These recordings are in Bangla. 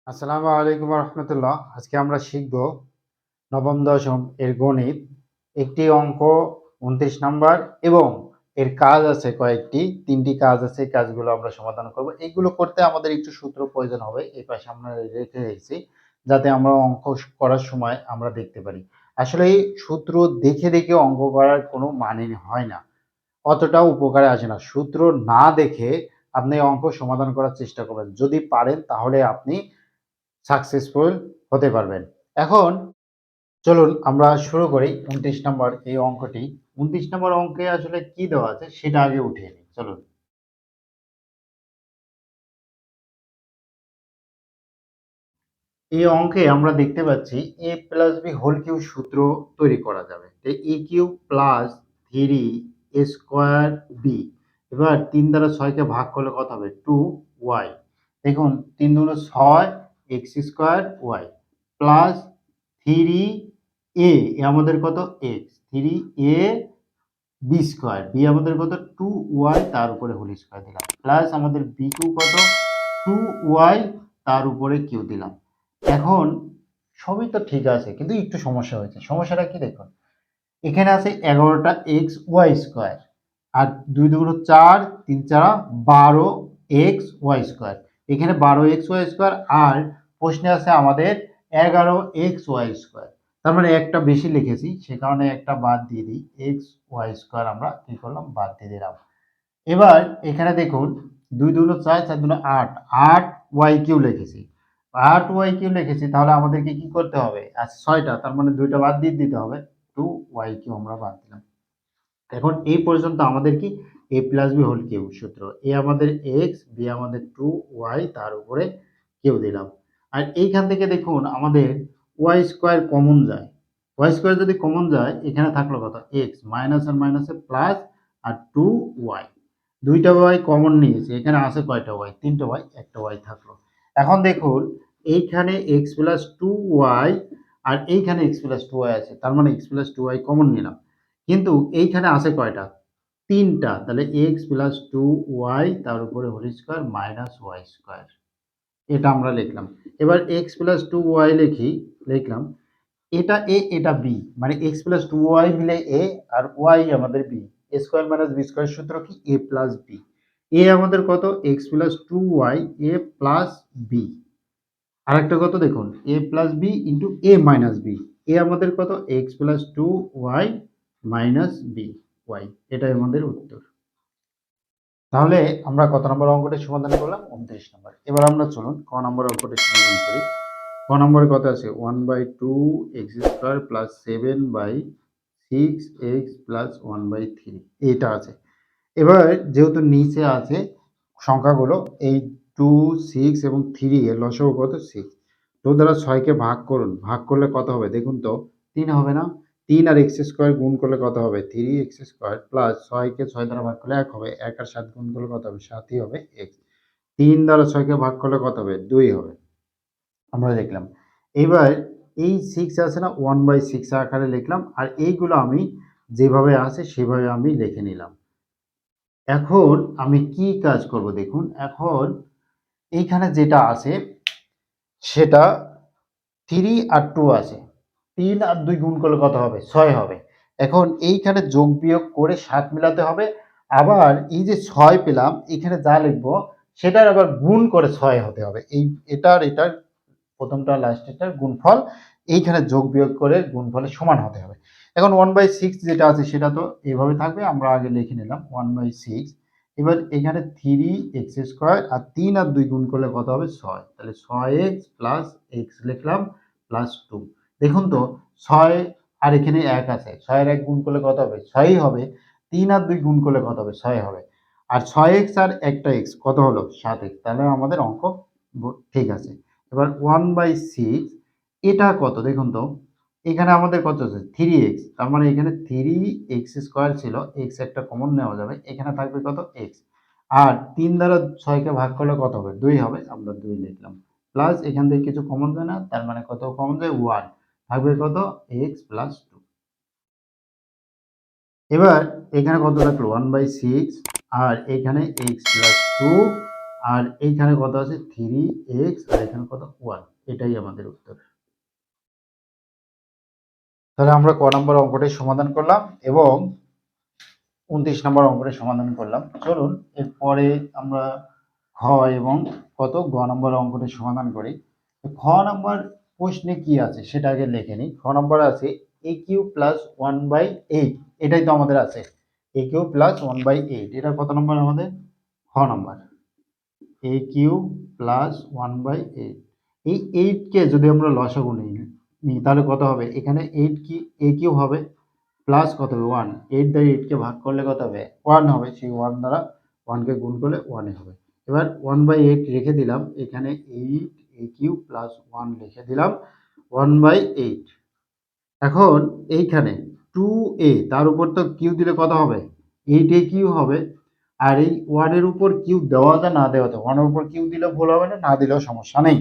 আসসালামু আলাইকুম রহমতুল্লাহ। আজকে আমরা শিখব নবম দশম এর গণিত। একটি অঙ্ক 29 নাম্বার এবং এর কাজ আছে কয়েকটি, 3টি কাজ আছে। এই কাজগুলো আমরা সমাধান করব। এইগুলো করতে আমাদের একটু সূত্র প্রয়োজন হবে। এই পাশে আমরা রেখে রেখেছি যাতে আমরা অঙ্ক করার সময় আমরা দেখতে পারি। আসলে এই সূত্র দেখে দেখে অঙ্ক করার কোনো মানে হয় না, অতটাও উপকারে আসে না। সূত্র না দেখে আপনি অঙ্ক সমাধান করার চেষ্টা করবেন। যদি পারেন তাহলে আপনি সাকসেসফুল হতে পারবেন। এখন চলুন আমরা শুরু করি 29 নম্বর এই অঙ্কটি। 29 নম্বর অঙ্কে আসলে কি দেওয়া আছে সেটা আগে উঠিয়ে নিই। চলুন। এই অঙ্কে আমরা দেখতে পাচ্ছি a plus b whole cube সূত্র তৈরি করা যাবে। A cube plus 3 square b, এবার 3 দ্বারা 6কে ভাগ করলে কত হবে? 2y। দেখুন 3 দুগুণ 6 x square Y plus 3a আমাদের কত? X. 3a B square, B আমাদের কত? 2y, তার উপরে হোল স্কোয়ার দিলাম, প্লাস আমাদের বি কিউ কত? 2y, তার উপরে কিউ দিলাম। এখন সবই তো ঠিক আছে, কিন্তু একটু সমস্যা হয়েছে। সমস্যাটা কি দেখুন, এখানে আছে 11টা এক্স ওয়াই স্কোয়ার, আর 2 দুগুণ 4, 3 চারা 12 এক্স ওয়াই স্কোয়ার। এখানে 12 এক্স ওয়াই স্কোয়ার, আর প্রশ্নে আছে আমাদের 11 এক্স ওয়াই স্কোয়ার। তার মানে একটা বেশি লিখেছি, সে কারণে একটা বাদ দিয়ে দিই। এক্স ওয়াই স্কোয়ার আমরা কি করলাম? বাদ দিয়ে দিলাম। এবার এখানে দেখুন 2 দুগুণ 4, 4 দুগুণ 8, 8 ওয়াই কিউ লিখেছি। 8 ওয়াই কিউ লিখেছি, তাহলে আমাদেরকে কি করতে হবে? আচ্ছা 6টা, তার মানে 2টা বাদ দিয়ে দিতে হবে। 2 ওয়াই কিউ আমরা বাদ দিলাম। এখন এই পর্যন্ত আমাদের কি a plus b whole Q সূত্র। এ আমাদের এক্স, বি আমাদের 2y, তার উপরে কিউ দিলাম। আর এইখান থেকে দেখুন আমাদের ওয়াই স্কোয়ার কমন যায়। ওয়াই স্কোয়ার যদি কমন যায়, এখানে থাকলো কত? এক্স, মাইনাস আর মাইনাসে প্লাস, আর 2y। দুইটা ওয়াই কমন নিয়েছে, এখানে আছে কয়টা ওয়াই? 3টে ওয়াই, একটা ওয়াই থাকলো। এখন দেখুন এইখানে এক্স প্লাস 2y আর এইখানে এক্স প্লাস 2y আছে, তার মানে এক্স প্লাস 2y কমন নিলাম। কিন্তু এইখানে আছে কয়টা? 3টা। তাহলে এক্স প্লাস 2y, তার উপরে whole square minus y square, এটা আমরা লিখলাম। এবার এক্স প্লাস 2y লিখলাম। এটা এ, এটা বি, মানে এক্স প্লাস 2y মিলে এ, আর ওয়াই আমাদের b. A square minus b square সূত্র কি? A plus b. এ আমাদের কত? X plus 2y, a plus b. আরেকটা কত দেখুন, a plus b into a minus b. A আমাদের কত? X plus 2y minus b y. এটাই আমাদের উত্তর। তাহলে আমরা কত নম্বর অঙ্কটি সমাধান করলাম? 29 নম্বর। এবার আমরা চলুন ক নম্বর অঙ্কটি সমাধান করি। ক নম্বরে কত আছে? 1/2 x square plus 7/6 x plus 1/3, এটা আছে। এবার যেহেতু নিচে আছে সংখ্যাগুলো, এই 2, 6 এবং 3 এর লসাগু কত? 6। 2 দ্বারা 6কে ভাগ করুন, ভাগ করলে কত হবে দেখুন তো? 3 হবে না? 3 আর এক্স স্কোয়ার গুণ করলে কত হবে? 3x স্কোয়ার প্লাস 6কে 6 দ্বারা ভাগ করলে 1 হবে, 1 আর 7 গুণ করলে কত হবে? 7ই হবে এক্স। 3 দ্বারা 6কে ভাগ করলে কত হবে? 2 হবে, আমরা লিখলাম। এবার এই 6 আছে না, 1/6 আকারে লিখলাম, আর এইগুলো আমি যেভাবে আছে সেভাবে আমি লিখে নিলাম। এখন আমি কি কাজ করব দেখুন, এখন এইখানে যেটা আছে সেটা 3 আর 2 আছে। 3 আর 2 গুণ করলে কত হবে? 6 হবে। এখন এইখানে যোগ বিয়োগ করে 7 মিলাতে হবে। আবার এই যে 6 পেলাম, এখানে যা লিখবো সেটার আবার গুণ করে 6 হতে হবে। এই এটার প্রথমটা লাস্টেরটার গুণফল এইখানে যোগ বিয়োগ করে গুণফলের সমান হতে হবে। এখন 1/6 যেটা আছে সেটা তো এভাবে থাকবে, আমরা আগে লিখে নিলাম 1/6। এবার এখানে 3x স্কোয়ার আর 3 আর 2 গুণ করলে কত হবে? 6। তাহলে 6x প্লাস এক্স লিখলাম প্লাস 2। দেখুন তো 6 আর এখানে 1 আছে, 6 এর 1 গুণ করলে কত হবে? 6ই হবে। 3 আর 2 গুণ করলে কত হবে? 6 হবে। আর 6x আর একটা x কত হলো? 7x। তাহলে আমাদের অঙ্ক ঠিক আছে। এবার 1/6 এটা কত দেখুন তো? এখানে আমাদের কত আছে? 3x, তার মানে এখানে 3x স্কোয়ার ছিল, x একটা কমন নেওয়া যাবে, এখানে থাকবে কত? x। আর 3 দ্বারা 6কে ভাগ করলে কত হবে? 2 হবে, আমরা 2 লিখলাম। প্লাস এখান থেকে কিছু কমন যায় না, তার মানে কত কমন যায়? 1। থাকবে কত? x plus 2। এবার এখানে কত থাকলো? 1/6, আর এখানে x প্লাস 2, আর এইখানে কত আছে 3x আর এখানে কত 1, এটাই আমাদের উত্তর। তাহলে আমরা ক নম্বর অঙ্কটি সমাধান করলাম এবং 29 নম্বর অঙ্কটি সমাধান করলাম। চলুন এরপরে আমরা খ এবং কত গ নম্বর অঙ্কটি সমাধান করি। খ নম্বর প্রশ্নে কি আছে সেটা আগে লিখে নিই। খ নম্বর আছে aq প্লাস 1/8, এটাই তো আমাদের আছে aq প্লাস 1/8, এটা কত নম্বর আমাদের খ নম্বর aq প্লাস 1/8। এই 8 কে যদি আমরা লসাগু নিই তাহলে কত হবে, এখানে 8 কি aq হবে প্লাস কত হবে 1, 8 দ্বারা 8 কে ভাগ করলে কত হবে 1 হবে, সেই 1 দ্বারা 1 কে গুণ করলে 1 হবে। এবার 1/8 রেখে দিলাম, এখানে 8 aq প্লাস 1 লিখে দিলাম 1/8। এখন এইখানে 2a তার উপর তো কিউ দিলে কত হবে 8aq হবে, আর এই 1 এর উপর কিউ দেওয়া যায় না দেওয়া যায়, 1 এর উপর কিউ দিলেও ভুল হবে না, না দিলেও সমস্যা নেই।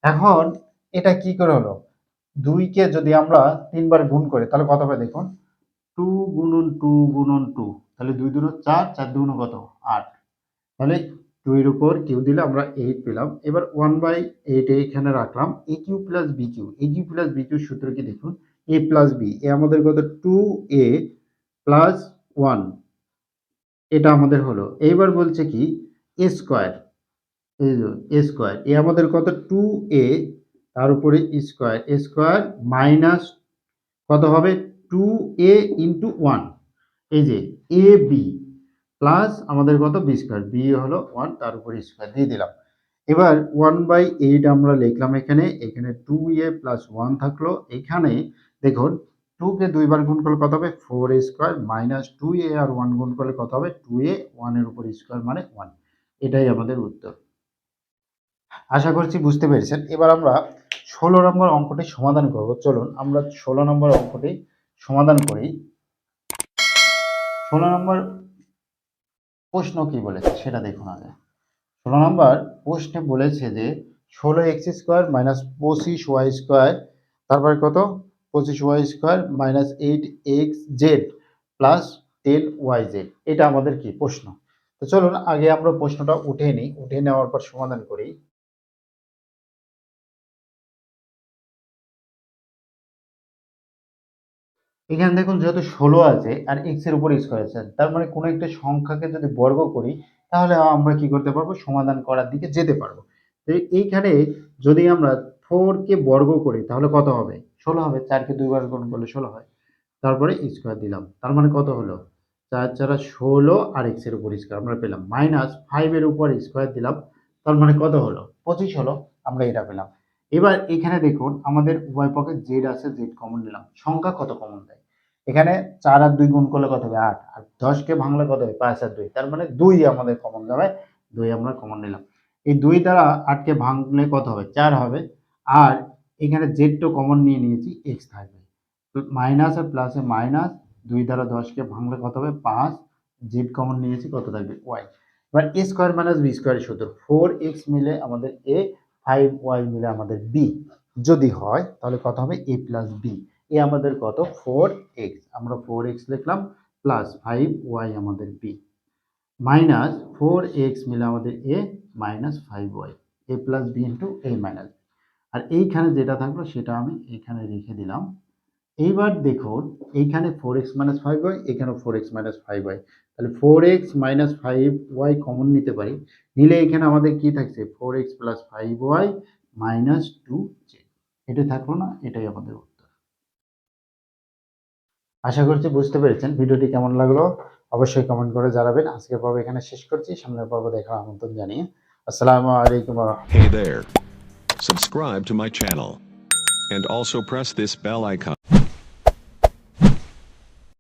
এখন এটা কি করে হলো, 2 কে যদি আমরা 3 বার গুণ করি তাহলে কত হবে দেখুন, 2 গুণন 2 গুণন 2, তাহলে 2 দুনো 4, 4 দুগুণ কত 8, তাহলে 2 এর উপর কিউ দিলে আমরা 8 পেলাম। এবার 1/8 এখানে রাখলাম, aq plus bq, aq plus bq সূত্র কি দেখুন, a প্লাস b, এ আমাদের কত 2a প্লাস 1, এটা আমাদের হলো। এইবার বলছে কি a স্কয়ার, এই যে a স্কয়ার, এ আমাদের কত 2a তার উপরে স্কয়ার, a স্কয়ার মাইনাস কত হবে 2a ইন্টু 1, এই যে এ বি প্লাস আমাদের কত বি স্কয়ার, বি হলো 1 তার উপরে স্কয়ার দিয়ে দিলাম। এবার 1/8 আমরা লিখলাম, এখানে এখানে 2a প্লাস 1 থাকলো, এখানে দেখুন 2 কে 2 বার গুণ করলে কত হবে 4a স্কয়ার মাইনাস 2a আর 1 গুণ করলে কত হবে 2a, 1 এর উপর স্কয়ার মানে 1, এটাই আমাদের উত্তর। আশা করছি বুঝতে পেরেছেন। এবার আমরা 16 নম্বর অঙ্কটি সমাধান করব। চলুন আমরা 16 নম্বর অঙ্কটি সমাধান করি। 16 নম্বর প্রশ্ন কি বলেছে সেটা দেখুন আগে। 16 নম্বর প্রশ্নে বলেছে যে 16x square minus 25y square, তারপরে কত 25y square minus 8xz plus 10yz, এটা আমাদের কি প্রশ্ন। তো চলুন আগে আমরা প্রশ্নটা উঠিয়ে নিই, উঠিয়ে নেওয়ার পর সমাধান করি। এখানে দেখুন যেহেতু 16 আছে আর x এর উপর স্কয়ার আছে, তার মানে কোনো একটা সংখ্যাকে যদি বর্গ করি তাহলে আমরা কি করতে পারবো, সমাধান করার দিকে যেতে পারবো। তো এইখানে যদি আমরা 4 কে বর্গ করি তাহলে কত হবে 16 হবে, 4 কে 2 বার গুণ করলে 16 হয়, তারপরে স্কয়ার দিলাম, তার মানে কত হলো 4 4 16 আর x এর উপর স্কয়ার আমরা পেলাম, মাইনাস 5 এর উপর স্কয়ার দিলাম, তার মানে কত হলো 25 হলো, আমরা এটা পেলাম। এবার এখানে দেখুন আমাদের উভয় পক্ষে z আছে, z কমন নিলাম, সংখ্যা কত কমন দেয়, এখানে 4 আর 2 গুণ করলে কত হবে 8, আর 10 কে ভাঙলে কত হবে 5 আর 2, তার মানে 2 আমাদের কমন যাবে, 2 আমরা কমন নিলাম। এই 2 দ্বারা 8 কে ভাঙলে কত হবে 4 হবে, আর এখানে z তো কমন নিয়ে নিয়েছি, x থাকবে, মাইনাস আর প্লাসে মাইনাস, 2 দ্বারা 10 কে ভাঙলে কত হবে 5, z কমন নিয়েছি কত থাকবে y। এবার a স্কয়ার মাইনাস b স্কয়ারের সূত্র, 4x মিলে আমাদের a, 5y মিলে আমাদের b, যদি হয় তাহলে কত হবে a প্লাস b, এ আমাদের কত 4x, আমরা 4x লিখলাম প্লাস 5y আমাদের b, মাইনাস 4x মিলে আমাদের a minus 5y, a plus b into a minus b, আর এইখানে যেটা থাকলো সেটা আমি এখানে রেখে দিলাম। এইবার দেখুন এইখানে 4x মাইনাস 5y, এখানে 4x মাইনাস 5y, তাহলে 4x মাইনাস 5y কমন নিতে পারি, নিলে এখানে আমাদের কি থাকছে 4x plus 5y minus 2z, এটা থাকলো না, এটাই আমাদের উত্তর। আশা করছি বুঝতে পেরেছেন। ভিডিওটি কেমন লাগলো অবশ্যই কমেন্ট করে জানাবেন। আজকের পর্ব এখানে শেষ করছি, সামনের পর্ব দেখার আমন্ত্রণ জানিয়ে আসসালামু আলাইকুম ওয়া রাহমাতুল্লাহ। Hey there. Subscribe to my channel. And also press this bell icon.